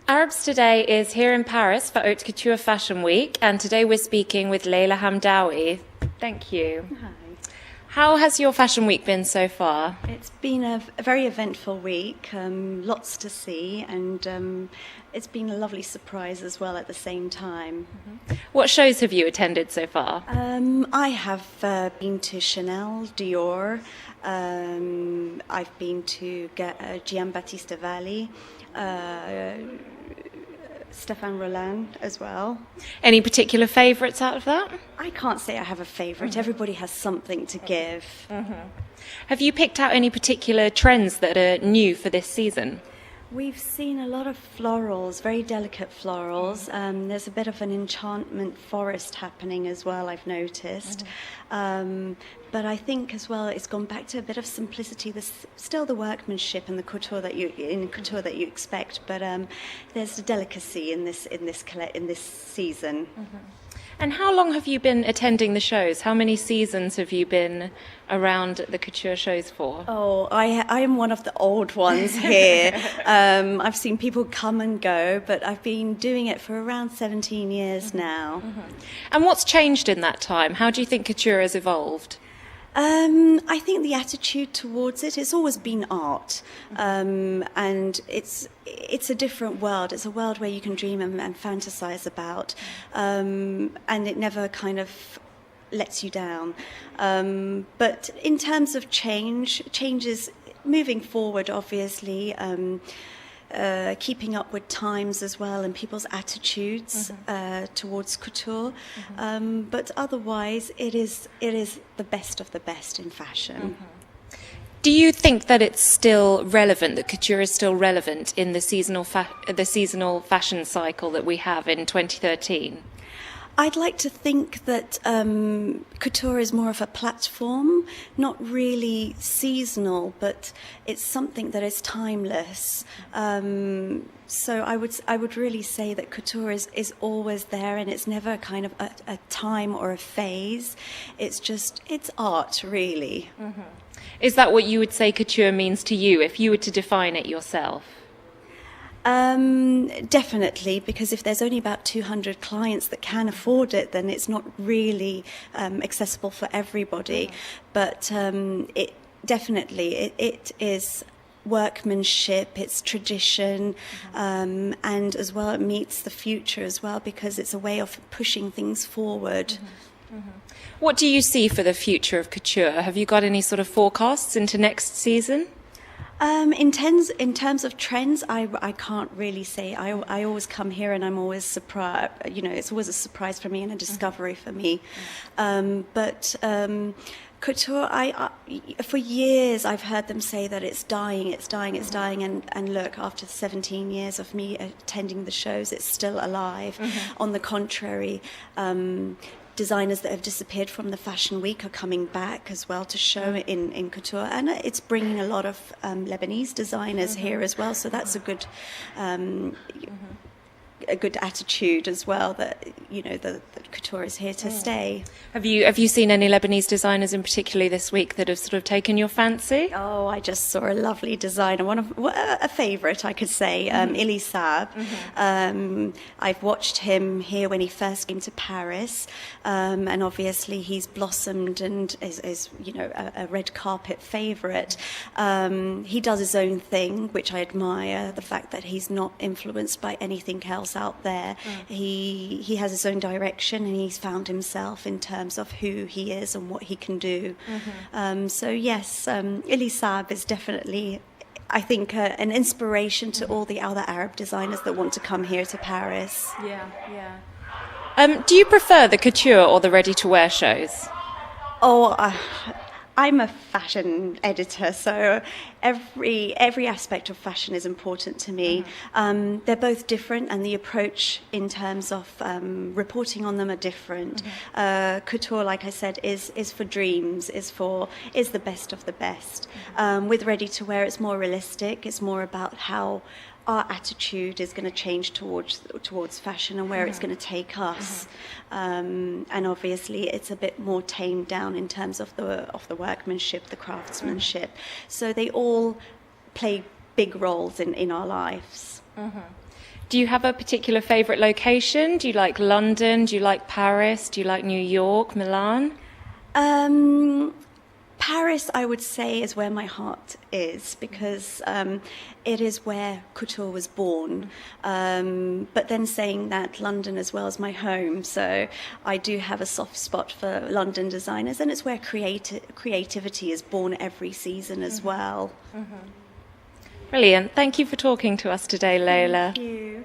Arabs Today is here in Paris for Haute Couture Fashion Week, and today we're speaking with Laila Hamdaoui. Thank you. Hi. How has your fashion week been so far? It's been a very eventful week, lots to see, and it's been a lovely surprise as well at the same time. What shows have you attended so far? I have been to Chanel, Dior, I've been to Giambattista Valli, Stéphane Roland as well. Any particular favourites out of that? I can't say I have a favourite. Everybody has something to give. Have you picked out any particular trends that are new for this season? We've seen a lot of florals, very delicate florals. There's a bit of an enchantment forest happening as well, I've noticed. But I think as well it's gone back to a bit of simplicity. There's still the workmanship and the couture that you expect, but there's a delicacy in this season. And how long have you been attending the shows? How many seasons have you been around the couture shows for? Oh, I am one of the old ones here. I've seen people come and go, but I've been doing it for around 17 years now. And what's changed in that time? How do you think couture has evolved? I think the attitude towards it's always been art, and it's a different world. It's a world where you can dream and fantasize about, and it never kind of lets you down. But in terms of changes moving forward, obviously. Keeping up with times as well and people's attitudes towards couture, but otherwise it is the best of the best in fashion. Do you think that it's still relevant, that couture is still relevant in the seasonal fashion cycle that we have in 2013? I'd like to think that couture is more of a platform, not really seasonal, but it's something that is timeless. So I would really say that couture is always there, and it's never kind of a time or a phase. It's art, really. Is that what you would say couture means to you, if you were to define it yourself? Definitely, because if there's only about 200 clients that can afford it, then it's not really accessible for everybody. But it definitely is workmanship, it's tradition, and as well it meets the future as well, because it's a way of pushing things forward. What do you see for the future of couture? Have you got any sort of forecasts into next season? In terms of trends, I can't really say. I always come here and I'm always surprised. It's always a surprise for me and a discovery for me. But couture, for years I've heard them say that it's dying, and look, after 17 years of me attending the shows, it's still alive. On the contrary, designers that have disappeared from the fashion week are coming back as well to show in couture, and it's bringing a lot of Lebanese designers here as well, so that's a good attitude as well, that the couture is here to stay. Have you seen any Lebanese designers in particular this week that have sort of taken your fancy? Oh, I just saw a lovely designer, a favourite, I could say, Ili Saab. I've watched him here when he first came to Paris, and obviously he's blossomed and is a red carpet favourite. He does his own thing, which I admire, the fact that he's not influenced by anything else out there. He has his own direction, and he's found himself in terms of who he is and what he can do. So yes, Ili Saab is definitely, I think, an inspiration to all the other Arab designers that want to come here to Paris. Do you prefer the couture or the ready-to-wear shows? I'm a fashion editor, so every aspect of fashion is important to me. They're both different, and the approach in terms of reporting on them are different. Couture, like I said, is for dreams, is the best of the best. With ready to wear, it's more realistic. It's more about how our attitude is going to change towards fashion and where it's going to take us. And obviously it's a bit more tamed down in terms of the workmanship, the craftsmanship. So they all play big roles in our lives. Do you have a particular favourite location? Do you like London? Do you like Paris? Do you like New York, Milan? Paris, I would say, is where my heart is, because it is where couture was born. But then saying that, London as well is my home, so I do have a soft spot for London designers, and it's where creativity is born every season as well. Brilliant. Thank you for talking to us today, Laila. Thank you.